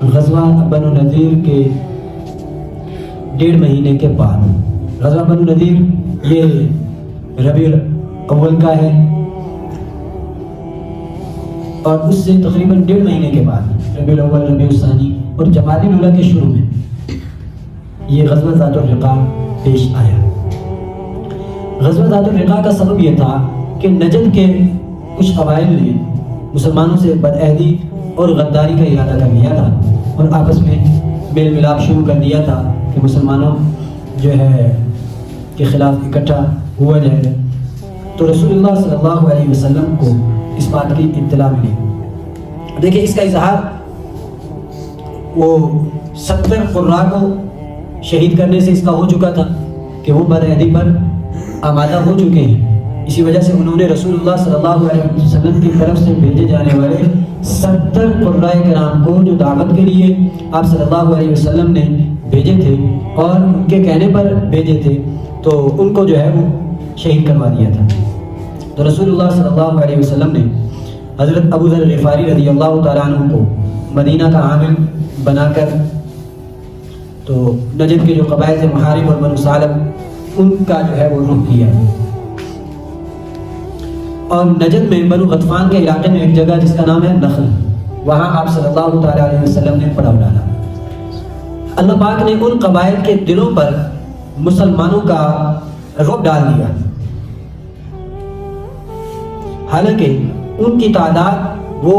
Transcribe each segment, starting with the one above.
غزوہ بنو نذیر کے 1.5 مہینے کے بعد، غزوہ بنو نذیر یہ ربیع الاول کا ہے، اور اس سے تقریباً 1.5 مہینے کے بعد ربیع الاول، ربیع الثانی اور جمادی الاولیٰ کے شروع میں یہ غزوہ ذات الرقاع پیش آیا۔ غزوہ ذات الرقاع کا سبب یہ تھا کہ نجد کے کچھ قبائل نے مسلمانوں سے بدعہدی اور غداری کا ارادہ کر لیا تھا اور آپس میں میل ملاپ شروع کر دیا تھا کہ مسلمانوں جو ہے کے خلاف اکٹھا ہوا جائے۔ تو رسول اللہ صلی اللہ علیہ وسلم کو اس بات کی اطلاع ملی۔ دیکھیں اس کا اظہار وہ 70 قراء کو شہید کرنے سے اس کا ہو چکا تھا کہ وہ بدعہدی پر آمادہ ہو چکے ہیں، اسی وجہ سے انہوں نے رسول اللہ صلی اللہ علیہ وسلم کی طرف سے بھیجے جانے والے 70 قراء کرام کو جو دعوت کے لیے آپ صلی اللہ علیہ وسلم نے بھیجے تھے اور ان کے کہنے پر بھیجے تھے، تو ان کو جو ہے وہ شہید کروا دیا تھا۔ تو رسول اللہ صلی اللہ علیہ وسلم نے حضرت ابو ذر غفاری رضی اللہ تعالیٰ عنہ کو مدینہ کا عامل بنا کر تو نجد کے جو قبائل تھے محارب اور بنو ثعلب، ان کا جو ہے وہ رخ کیا، اور نجد میں بنو غطفان کے علاقے میں ایک جگہ جس کا نام ہے نخل، وہاں آپ صلی اللہ تعالیٰ علیہ وسلم نے پڑاؤ ڈالا۔ اللہ پاک نے ان قبائل کے دلوں پر مسلمانوں کا رعب ڈال دیا، حالانکہ ان کی تعداد وہ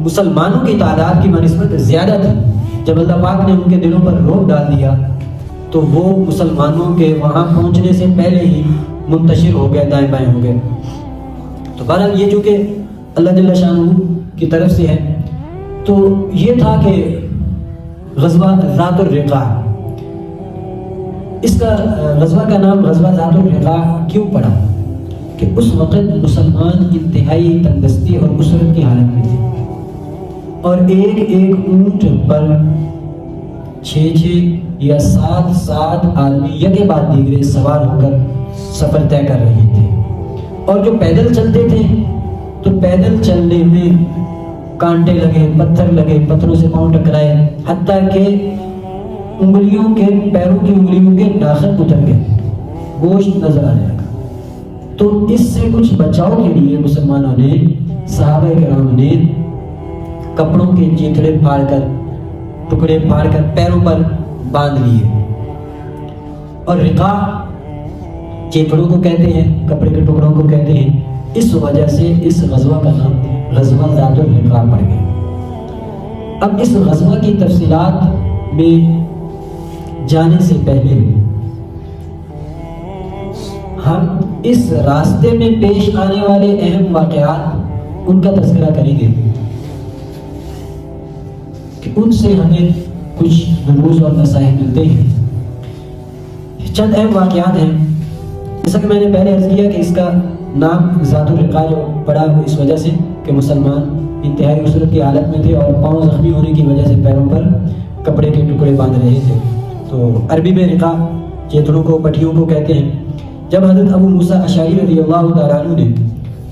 مسلمانوں کی تعداد کی بنسبت زیادہ تھی۔ جب اللہ پاک نے ان کے دلوں پر رعب ڈال دیا تو وہ مسلمانوں کے وہاں پہنچنے سے پہلے ہی منتشر ہو گئے، دائیں بائیں ہو گئے۔ تو بہرحال یہ چونکہ اللہ جل شانہ کی طرف سے ہے، تو یہ تھا کہ غزوہ ذات الرقاع، اس کا غزوہ کا نام غزوہ ذات الرقاع کیوں پڑا؟ کہ اس وقت مسلمان انتہائی تندرستی اور اسرت کی حالت میں تھے، اور ایک ایک اونٹ پر 6 یا 7 آدمی یکے بعد دیگرے سوار ہو کر سفر طے کر رہے تھے، اور جو پیدل چلتے تھے تو پیدل چلنے میں کانٹے لگے، پتھر لگے، پتھروں سے پاؤں ٹکرائے، حتیٰ کہ انگلیوں کے پیروں کی انگلیوں کے ناخن اتر گئے، گوشت نظر آنے لگا۔ تو اس سے کچھ بچاؤ کے لیے مسلمانوں نے، صحابہ کرام نے کپڑوں کے چیتڑے پھاڑ کر، ٹکڑے پھاڑ کر پیروں پر باندھ لیے، اور رقاع چیتڑوں کو کہتے ہیں، کپڑے کے ٹکڑوں کو کہتے ہیں، اس وجہ سے اس غزوہ کا نام غزوہ ذات الرقاع پڑ گیا۔ اب اس غزوہ کی تفصیلات میں جانے سے پہلے ہم اس راستے میں پیش آنے والے اہم واقعات ان کا تذکرہ کریں گے کہ ان سے ہمیں کچھ دروس اور نصائح ملتے ہیں۔ چند اہم واقعات ہیں، جیسا کہ میں نے پہلے عرض کیا کہ اس کا نام ذات الرقاع جو پڑا وہ اس وجہ سے کہ مسلمان انتہائی اسرت کی حالت میں تھے اور پاؤں زخمی ہونے کی وجہ سے پیروں پر کپڑے کے ٹکڑے باندھ رہے تھے۔ تو عربی میں رقاع چیتڑوں کو، پٹھیوں کو کہتے ہیں۔ جب حضرت ابو موسیٰ اشعری رضی اللہ تعالیٰ عنہ نے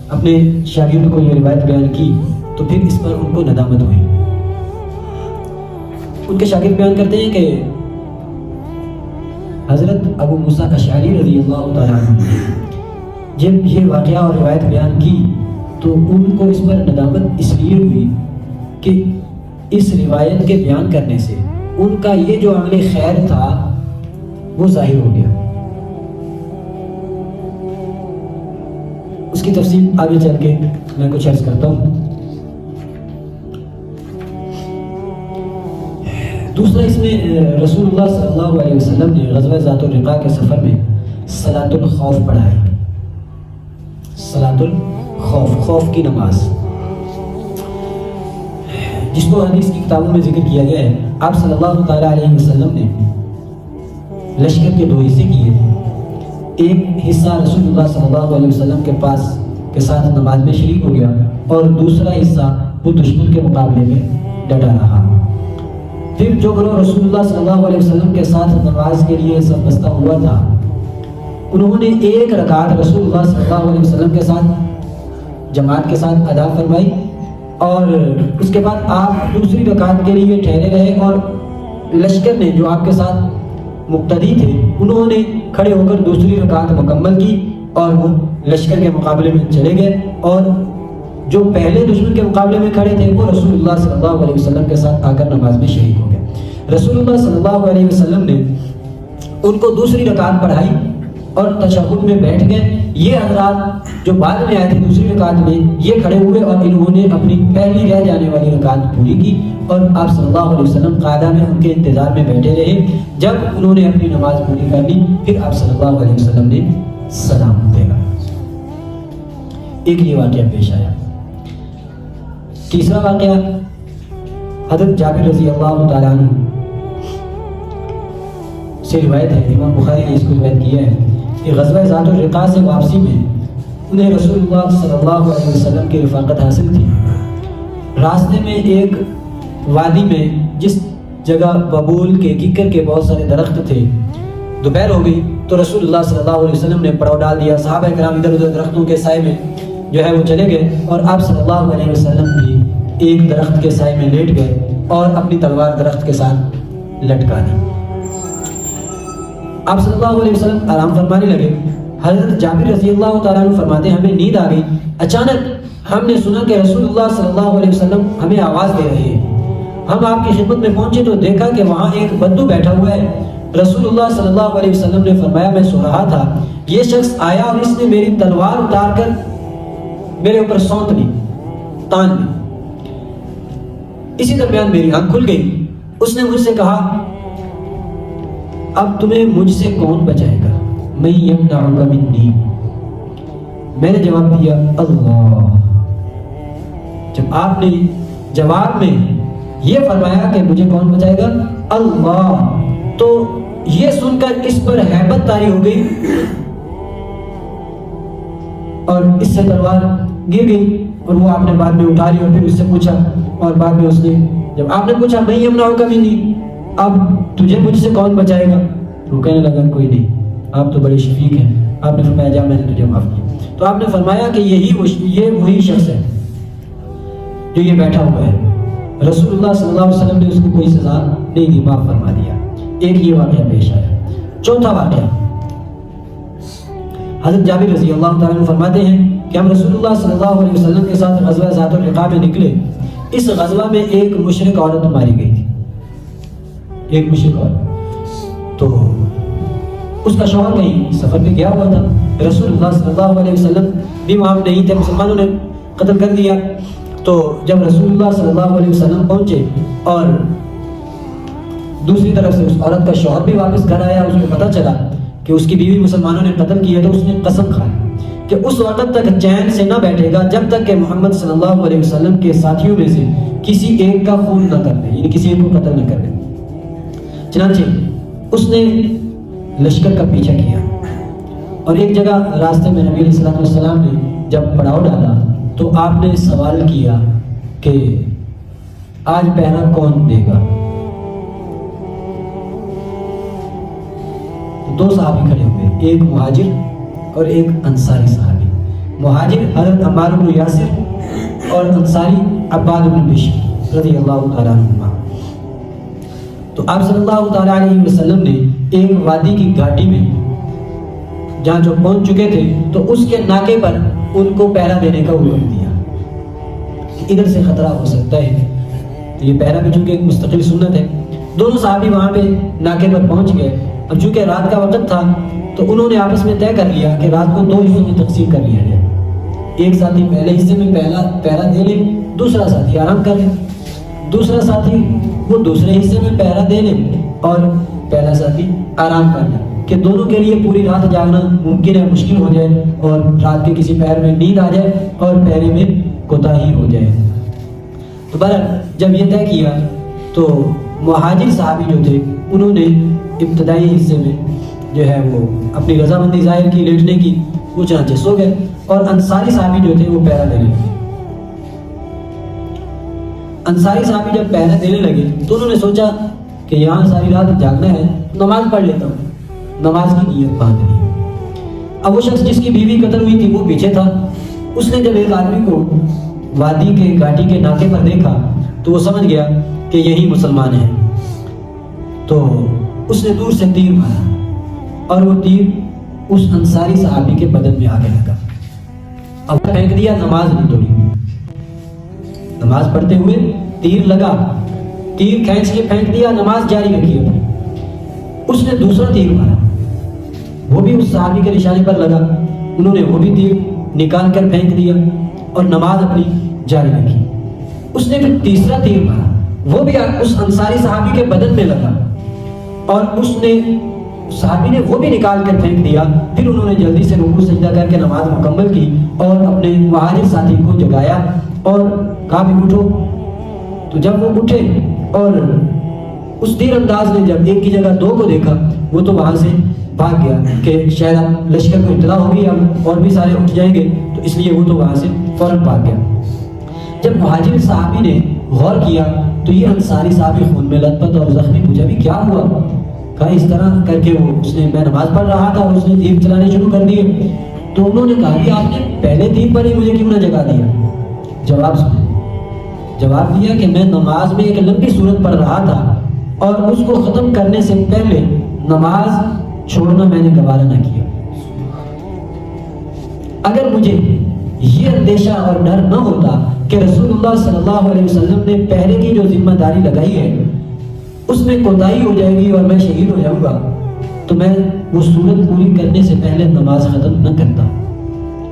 اپنے شاگرد کو یہ روایت بیان کی تو پھر اس پر ان کو ندامت ہوئی۔ ان کے شاگرد بیان کرتے ہیں کہ حضرت ابو موسیٰ اشعری رضی اللہ تعالیٰ عنہ جب یہ واقعہ اور روایت بیان کی تو ان کو اس پر ندامت اس لیے ہوئی کہ اس روایت کے بیان کرنے سے ان کا یہ جو عمل خیر تھا وہ ظاہر ہو گیا۔ اس کی تفصیل آگے چل کے میں کچھ عرض کرتا ہوں۔ دوسرا، اس میں رسول اللہ صلی اللہ علیہ وسلم نے غزوہ ذات الرقاع کے سفر میں صلاۃ الخوف پڑھائی۔ صلاۃ الخوف، خوف کی نماز، جس کو حدیث کی کتابوں میں ذکر کیا گیا ہے۔ آپ صلی اللہ تعالیٰ علیہ وسلم نے لشکر کے 2 حصے کیے، ایک حصہ رسول اللہ صلی اللہ علیہ وسلم کے ساتھ نماز میں شریک ہو گیا، اور دوسرا حصہ وہ دشمن کے مقابلے میں ڈٹا رہا۔ پھر جو گروہ رسول اللہ صلی اللہ علیہ وسلم کے ساتھ نماز کے لیے سب بستہ ہوا تھا، انہوں نے 1 رکعت رسول اللہ صلی اللہ علیہ وسلم کے ساتھ جماعت کے ساتھ ادا فرمائی، اور اس کے بعد آپ دوسری رکعت کے لیے ٹھہرے رہے اور لشکر نے جو آپ کے ساتھ مقتدی تھے انہوں نے کھڑے ہو کر دوسری رکعت مکمل کی اور وہ لشکر کے مقابلے میں چلے گئے، اور جو پہلے دشمن کے مقابلے میں کھڑے تھے وہ رسول اللہ صلی اللہ علیہ وسلم کے ساتھ آ کر نماز میں شریک ہو گئے۔ رسول اللہ صلی اللہ علیہ وسلم نے ان کو دوسری رکعت پڑھائی اور تشہد میں بیٹھ گئے۔ یہ حضرات جو بعد میں آئے تھے دوسری رکعت میں یہ کھڑے ہوئے اور انہوں نے اپنی پہلی رہ جانے والی رکعت پوری کی، اور آپ صلی اللہ علیہ وسلم قاعدہ میں ان کے انتظار میں بیٹھے رہے۔ جب انہوں نے اپنی نماز پوری کر لی پھر آپ صلی اللہ علیہ وسلم نے سلام پھیرا۔ ایک یہ واقعہ پیش آیا۔ تیسرا واقعہ حضرت جابر رضی اللہ تعالیٰ عنہ سے روایت ہے، امام بخاری نے اس کو روایت کیا ہے کہ غزوہ ذات الرقاع سے واپسی میں انہیں رسول اللہ صلی اللہ علیہ وسلم کی رفاقت حاصل تھی۔ راستے میں ایک وادی میں جس جگہ ببول کے ککر کے بہت سارے درخت تھے، دوپہر ہو گئی تو رسول اللہ صلی اللہ علیہ وسلم نے پڑاؤ ڈال دیا۔ صحابہ کرام ادھر ادھر درختوں کے سائے میں جو ہے وہ چلے گئے، اور آپ صلی اللہ علیہ وسلم بھی ایک درخت کے سائے میں لیٹ گئے اور اپنی تلوار درخت کے ساتھ لٹکا دی۔ آپ صلی اللہ علیہ وسلم آرام فرمانے لگے۔ حضرت جابر رضی اللہ تعالیٰ عنہ فرماتے ہیں ہمیں نیند آ گئی، اچانک ہم نے سنا کہ رسول اللہ صلی اللہ علیہ وسلم ہمیں آواز دے رہے ہیں۔ ہم آپ کی خدمت میں پہنچے تو دیکھا کہ وہاں ایک بدو بیٹھا ہوا ہے۔ رسول اللہ صلی اللہ علیہ وسلم نے فرمایا میں سو رہا تھا، یہ شخص آیا اور اس نے میری تلوار اتار کر میرے اوپر سونت لی، تان لی۔ اسی درمیان میری آنکھ کھل گئی۔ اس نے مجھ سے کہا اب تمہیں مجھ سے کون بچائے گا؟ میں یمنعک منی۔ میں نے جواب دیا اللہ۔ جب آپ نے جواب میں یہ فرمایا کہ مجھے کون بچائے گا؟ اللہ، تو یہ سن کر اس پر ہیبت طاری ہو گئی اور اس سے تلوار گر گئی، اور وہ آپ نے بعد میں اٹھا لی اور پھر اس سے پوچھا، اور بعد میں اس نے جب آپ نے پوچھا میں یمنعک منی، اب تجھے مجھ سے کون بچائے گا؟ وہ کہنے لگا کوئی نہیں، آپ تو بڑے شفیق ہیں۔ آپ نے فرمایا جا میں نے تجھے معاف کیا۔ تو آپ نے فرمایا کہ یہ وہی شخص ہے جو یہ بیٹھا ہوا ہے۔ رسول اللہ صلی اللہ علیہ وسلم نے اس کو کوئی سزا نہیں دی، معاف فرما دیا۔ ایک یہ واقعہ پیش آیا۔ چوتھا واقعہ حضرت جابر رضی اللہ تعالیٰ عنہ فرماتے ہیں کہ ہم رسول اللہ صلی اللہ علیہ وسلم کے ساتھ غزوہ ذات الرقاع میں نکلے۔ اس غزوہ میں ایک مشرک عورت ماری گئی تھی، ایک مشرک عورت، تو اس کا شوہر کہیں سفر پہ گیا ہوا تھا۔ رسول اللہ صلی اللہ علیہ وسلم بھی وہاں نہیں تھے، مسلمانوں نے قتل کر دیا۔ تو جب رسول اللہ صلی اللہ علیہ وسلم پہنچے اور دوسری طرف سے اس عورت کا شوہر بھی واپس گھر آیا، اس کو پتہ چلا کہ اس کی بیوی مسلمانوں نے قتل کی ہے، تو اس نے قسم کھائی کہ اس وقت تک چین سے نہ بیٹھے گا جب تک کہ محمد صلی اللہ علیہ وسلم کے ساتھیوں میں سے کسی ایک کا خون نہ کر دے، یعنی کسی ایک کو قتل نہ کر دے۔ چنانچہ اس نے لشکر کا پیچھا کیا، اور ایک جگہ راستے میں نبی علیہ السلام نے جب پڑاؤ ڈالا تو آپ نے سوال کیا کہ آج پہرا کون دے گا؟ دو صحابی کھڑے ہوئے، ایک مہاجر اور ایک انصاری صحابی۔ مہاجر حضرت عمار بن یاسر اور انصاری عباد بن بشر رضی اللہ تعالیٰ عنہ۔ تو آپ صلی اللہ تعالیٰ علیہ وسلم نے ایک وادی کی گھاٹی میں جہاں جو پہنچ چکے تھے تو اس کے ناکے پر ان کو پہرا دینے کا حکم دیا کہ ادھر سے خطرہ ہو سکتا ہے۔ تو یہ پہرا بھی چونکہ ایک مستقل سنت ہے۔ دونوں صحابی وہاں پہ ناکے پر پہنچ گئے۔ اب چونکہ رات کا وقت تھا تو انہوں نے آپس میں طے کر لیا کہ رات کو دو حصوں میں تقسیم کر لیا جائے، ایک ساتھی پہلے حصے میں پہرا دے لے، دوسرا ساتھی آرام کر لے، دوسرا ساتھی وہ دوسرے حصے میں پہرا دے لے اور پہلا ساتھی آرام کر لے، کہ دونوں کے لیے پوری رات جاگنا ممکن ہے، مشکل ہو جائے اور رات کے کسی پہر میں نیند آ جائے اور پہرے میں کوتاہی ہو جائے۔ تو بہرحال جب یہ طے کیا تو مہاجر صحابی جو تھے انہوں نے ابتدائی حصے میں جو ہے وہ اپنی رضامندی ظاہر کی لیٹنے کی، وہ چنانچہ سو گئے، اور انصاری صحابی جو تھے وہ پہرا دینے لگے۔ انصاری صحابی جب پہرا دینے لگے تو انہوں نے سوچا کہ یہاں ساری رات جاگنا ہے، نماز پڑھ لیتا ہوں، نماز کی نیت باندھ لی۔ اب وہ شخص جس کی بیوی قتل ہوئی تھی وہ پیچھے تھا، اس نے جب ایک آدمی کو وادی کے گھاٹی کے ناکے پر دیکھا تو وہ سمجھ گیا کہ یہی مسلمان ہیں. تو اس نے دور سے تیر مارا اور وہ تیر اس انصاری صحابی کے بدن میں آگے لگا. اب پھینک دیا, نماز نہیں توڑی. نماز پڑھتے ہوئے تیر لگا, تیر کھینچ کے پھینک دیا, نماز جاری رکھی اپنی. اس نے دوسرا تیر مارا, وہ بھی اس صحابی کے نشانے پر لگا. انہوں نے وہ بھی تیر نکال کر پھینک دیا اور نماز اپنی جاری رکھی. اس نے پھر تیسرا تیر مارا, وہ بھی اس انصاری صحابی کے بدن میں لگا اور اس نے صحابی نے وہ بھی نکال کر پھینک دیا. پھر انہوں نے جلدی سے رکوع سجدہ کر کے نماز مکمل کی اور اپنے مہاجر ساتھی کو جگایا اور کہا بھی اٹھو. تو جب وہ اٹھے اور اس تیر انداز نے جب ایک کی جگہ دو کو دیکھا, وہ تو وہاں سے بھاگ گیا کہ شاید لشکر کو اطلاع ہوگی اب اور بھی سارے اٹھ جائیں گے, تو اس لیے وہ تو وہاں سے فوراً بھاگ گیا. جب مہاجر صحابی نے غور کیا تو یہ انصاری صحابی خون میں لت پت اور زخمی. پوچھا بھی کیا ہوا؟ کہا اس طرح کر کے اس نے, میں نماز پڑھ رہا تھا اور اس نے تیر چلانے شروع کر دیے. تو انہوں نے کہا کہ آپ نے پہلے تیر پر ہی مجھے کیوں نہ جگا دیا؟ جواب دیا کہ میں نماز میں ایک لمبی سورت پڑھ رہا تھا اور اس کو ختم کرنے سے پہلے نماز چھوڑنا میں نے گوارا نہ کیا. اگر مجھے یہ اندیشہ اور ڈر نہ ہوتا کہ رسول اللہ صلی اللہ علیہ وسلم نے پہلے کی جو ذمہ داری لگائی ہے اس میں کوتاہی ہو جائے گی اور میں شہید ہو جاؤں گا, تو میں وہ سورت پوری کرنے سے پہلے نماز ختم نہ کرتا.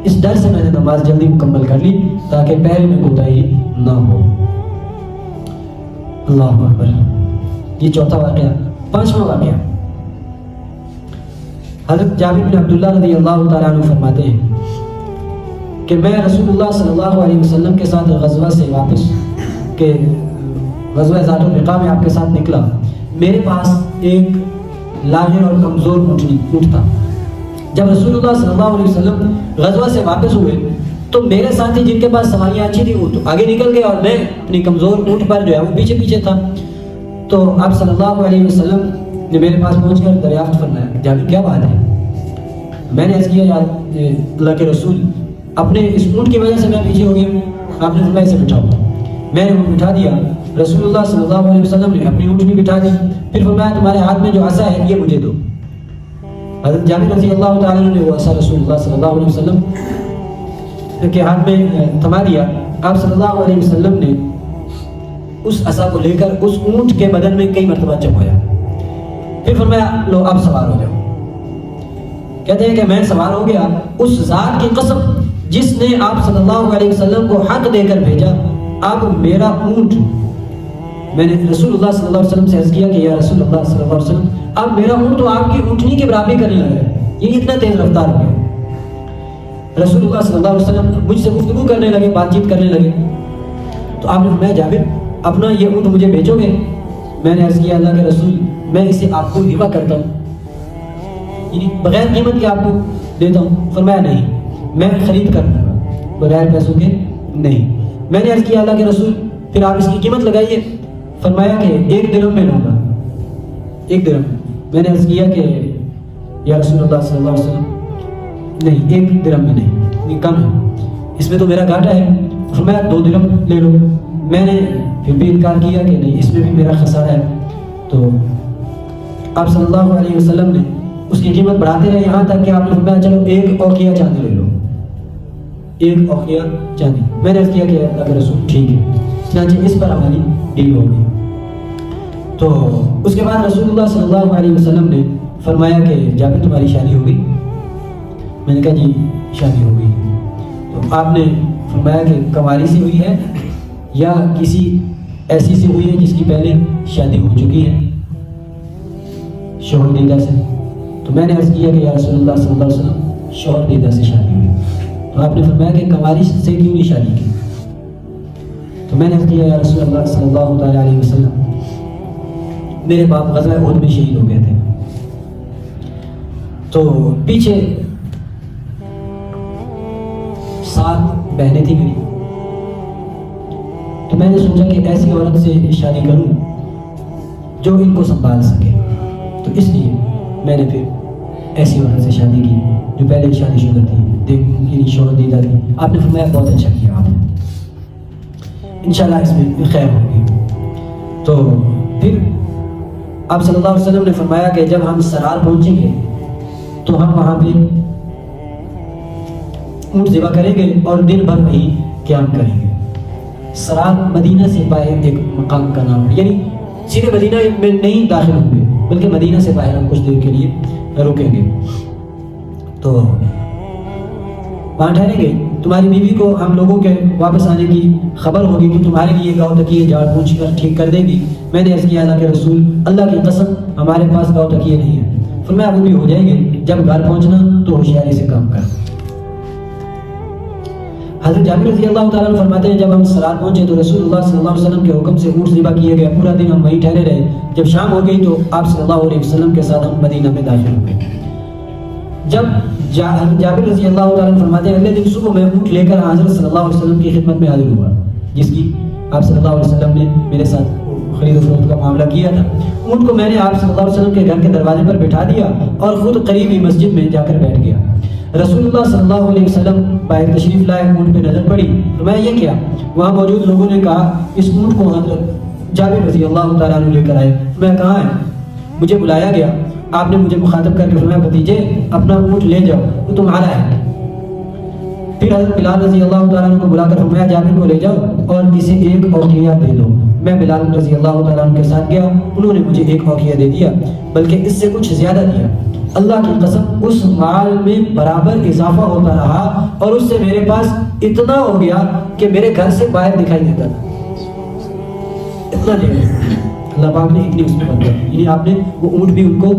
اس ڈر سے میں نے نماز جلدی مکمل کر لی تاکہ پہلے میں کوتاہی نہ ہو. اللہ اکبر. یہ چوتھا واقعہ. پانچواں واقعہ, حضرت جابر بن عبداللہ رضی اللہ تعالیٰ عنہ فرماتے ہیں کہ میں رسول اللہ صلی اللہ علیہ وسلم کے ساتھ غزوہ سے واپس کہ غزوہ ذات الرقاع میں آپ کے ساتھ نکلا. میرے پاس ایک لاغر اور کمزور اونٹ تھا. جب رسول اللہ صلی اللہ علیہ وسلم غزوہ سے واپس ہوئے تو میرے ساتھی جن کے پاس سواریاں اچھی تھی وہ تو آگے نکل گئے اور میں اپنی کمزور اونٹ پر جو ہے وہ پیچھے پیچھے تھا. تو آپ صلی اللہ علیہ وسلم نے میرے پاس پہنچ کر دریافت فرمایا, جابر کیا بات ہے؟ میں نے عرض کیا, یا اللہ کے رسول اپنے اس اونٹ کی وجہ سے میں پیچھے ہو گیا ہوں. آپ نے فرمایا اسے بٹھاؤ. میں نے وہ بٹھا دیا. رسول اللہ صلی اللہ علیہ وسلم نے اپنی اونٹ بھی بٹھا دی. پھر فرمایا تمہارے ہاتھ میں جو عصا ہے یہ مجھے دو. حضرت جابر رضی اللہ تعالیٰ عنہ نے وہ عصا رسول اللہ صلی اللہ علیہ وسلم کے ہاتھ میں تھما دیا. آپ صلی اللہ علیہ وسلم نے اس عصا کو لے کر اس اونٹ کے بدن میں کئی مرتبہ چمایا. پھر فرمایا لو آپ سوار ہو جاؤ. کہتے ہیں کہ میں سوار ہو گیا. اس ذات کی قسم جس نے آپ صلی اللہ علیہ وسلم کو حق دے کر بھیجا, اب میرا اونٹ, میں نے رسول اللہ صلی اللہ علیہ وسلم سے عرض کیا کہ یا رسول اللہ صلی اللہ علیہ وسلم اب میرا اونٹ تو آپ کی اونٹنی کی برابری کرنے لگا ہے, یہ اتنا تیز رفتار ہو گیا. رسول اللہ صلی اللہ علیہ وسلم مجھ سے گفتگو کرنے لگے, بات چیت کرنے لگے. تو آپ نے فرمایا جابر اپنا یہ اونٹ مجھے بیچو گے؟ میں نے عرض کیا اللہ کے رسول میں اسے آپ کو ہبہ کرتا ہوں, یعنی بغیر قیمت کے آپ کو دیتا ہوں. فرمایا نہیں, میں خرید کر دوں گا بغیر پیسوں کے نہیں. میں نے عرض کیا اللہ کے رسول پھر آپ اس کی قیمت لگائیے. فرمایا کہ 1 درہم میں لوں گا. 1 درہم. میں نے عرض کیا کہ یا رسول اللہ صلی اللہ علیہ وسلم نہیں 1 درہم میں نہیں, یہ کم ہے, اس میں تو میرا گھاٹا ہے. فرمایا 2 درہم لے لو. میں نے پھر بھی انکار کیا کہ نہیں اس میں بھی میرا خسارہ ہے. تو آپ صلی اللہ علیہ وسلم نے اس کی قیمت بڑھاتے رہے یہاں تک کہ آپ نے فرمایا چلو 1 اوقیہ چاندی لے لو. 1 اوقیہ چاندی. میں نے عرض کیا کہ اللہ کے رسول ٹھیک ہے. چنانچہ اس پر ہماری ڈیل ہو گئی. تو اس کے بعد رسول اللہ صلی اللہ علیہ وسلم نے فرمایا کہ جابر تمہاری شادی ہو گئی؟ میں نے کہا جی شادی ہو گئی. تو آپ نے فرمایا کہ کنواری سے ہوئی ہے یا کسی ایسی سے ہوئی ہے جس کی پہلے شادی ہو چکی ہے شوہر دیدہ سے؟ تو میں نے عرض کیا کہ یا رسول اللہ صلی اللہ علیہ وسلم شوہر دیدہ سے شادی ہوئی. تو آپ نے فرمایا کہ کنواری سے کیوں نہیں شادی کی؟ تو میں نے عرض کیا یا رسول اللہ صلی اللہ تعالیٰ علیہ وسلم میرے باپ غزوہ احد میں شہید ہو گئے تھے, تو پیچھے 7 بہنیں تھیں میری. تو میں نے سوچا کہ ایسی عورت سے شادی کروں جو ان کو سنبھال سکے. تو اس لیے میں نے پھر ایسی عورت سے شادی کی جو پہلے شادی شدہ تھی, یعنی شوہر دیدہ تھی. آپ نے فرمایا بہت اچھا کیا آپ نے. انشاءاللہ اس میں خیر ہوگی۔ تو پھر آپ صلی اللہ علیہ وسلم نے فرمایا کہ جب ہم سرار پہنچیں گے تو ہم وہاں پہ اونٹ ذبح کریں گے اور دن بھر وہی قیام کریں گے۔ سرار مدینہ سے باہر ایک مقام کا نام ہے، یعنی سیدھے مدینہ میں نہیں داخل ہوں گے بلکہ مدینہ سے باہر ہم کچھ دیر کے لیے رکیں گے۔ تو وہاں ٹھہریں گے، تمہاری بیوی کو ہم لوگوں کے واپس آنے کی خبر ہوگی کہ تمہارے لیے گاؤں تکیے جھاڑ پونچھ کر ٹھیک کر دے گی۔ میں نے عرض کیا اللہ کے رسول، اللہ کی قسم ہمارے پاس گاؤں تکیے نہیں ہے۔ فرمایا وہ بھی ہو جائیں گے، جب گھر پہنچنا تو ہوشیاری سے کام کر۔ حضرت جابر رضی اللہ تعالیٰ عنہ فرماتے ہیں جب ہم سرار پہنچے تو رسول اللہ صلی اللہ علیہ وسلم کے حکم سے اونٹ ذبح کیے گئے، پورا دن ہم وہیں ٹھہرے رہے۔ جب شام ہو گئی تو آپ صلی اللہ علیہ وسلم کے ساتھ ہم مدینہ میں داخل ہوئے۔ جب جابر رضی اللہ تعالیٰ عنہ فرماتے ہیں اگلے دن صبح میں اونٹ لے کر حضرت صلی اللہ علیہ وسلم کی خدمت میں حاضر ہوا، جس کی آپ صلی اللہ علیہ وسلم نے میرے ساتھ خرید و فروخت کا معاملہ کیا تھا۔ اونٹ کو میں نے آپ صلی اللہ علیہ وسلم کے گھر کے دروازے پر بٹھا دیا اور خود قریبی مسجد میں جا کر بیٹھ گیا۔ رسول اللہ صلی اللہ علیہ وسلم باہر تشریف لائے، اونٹ پہ نظر پڑی، فرمایا یہ کیا؟ وہاں موجود لوگوں نے کہا اس اونٹ کو حضرت جابر رضی اللہ تعالیٰ عنہ لے کر آئے۔ میں کہاں ہے؟ مجھے بلایا گیا، آپ نے مجھے مخاطب کر کے فرمایا بھتیجے اپنا اونٹ لے جاؤ، وہ تمہارا ہے۔ پھر حضرت بلال رضی اللہ تعالیٰ عنہ کو بلا کر فرمایا جابر کو لے جاؤ اور اسے ایک اوقیہ دے دو۔ میں بلال رضی اللہ تعالیٰ عنہ کے ساتھ گیا، انہوں نے مجھے ایک اوقیہ دے دیا، بلکہ اس سے کچھ زیادہ دیا۔ اللہ کی قسم اس مال میں برابر اضافہ ہوتا رہا اور اس سے میرے پاس اتنا ہو گیا کہ میرے گھر سے باہر دکھائی دیتا تھا، اتنا دے گیا اللہ پاک نے اتنی اس میں بدلا، یعنی آپ نے وہ اونٹ بھی ان کو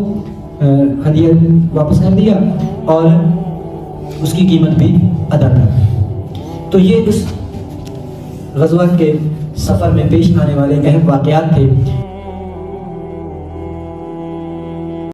ہدیہ واپس کر دیا اور اس کی قیمت بھی ادا کر دی۔ تو یہ اس غزوہ کے سفر میں پیش آنے والے اہم واقعات تھے۔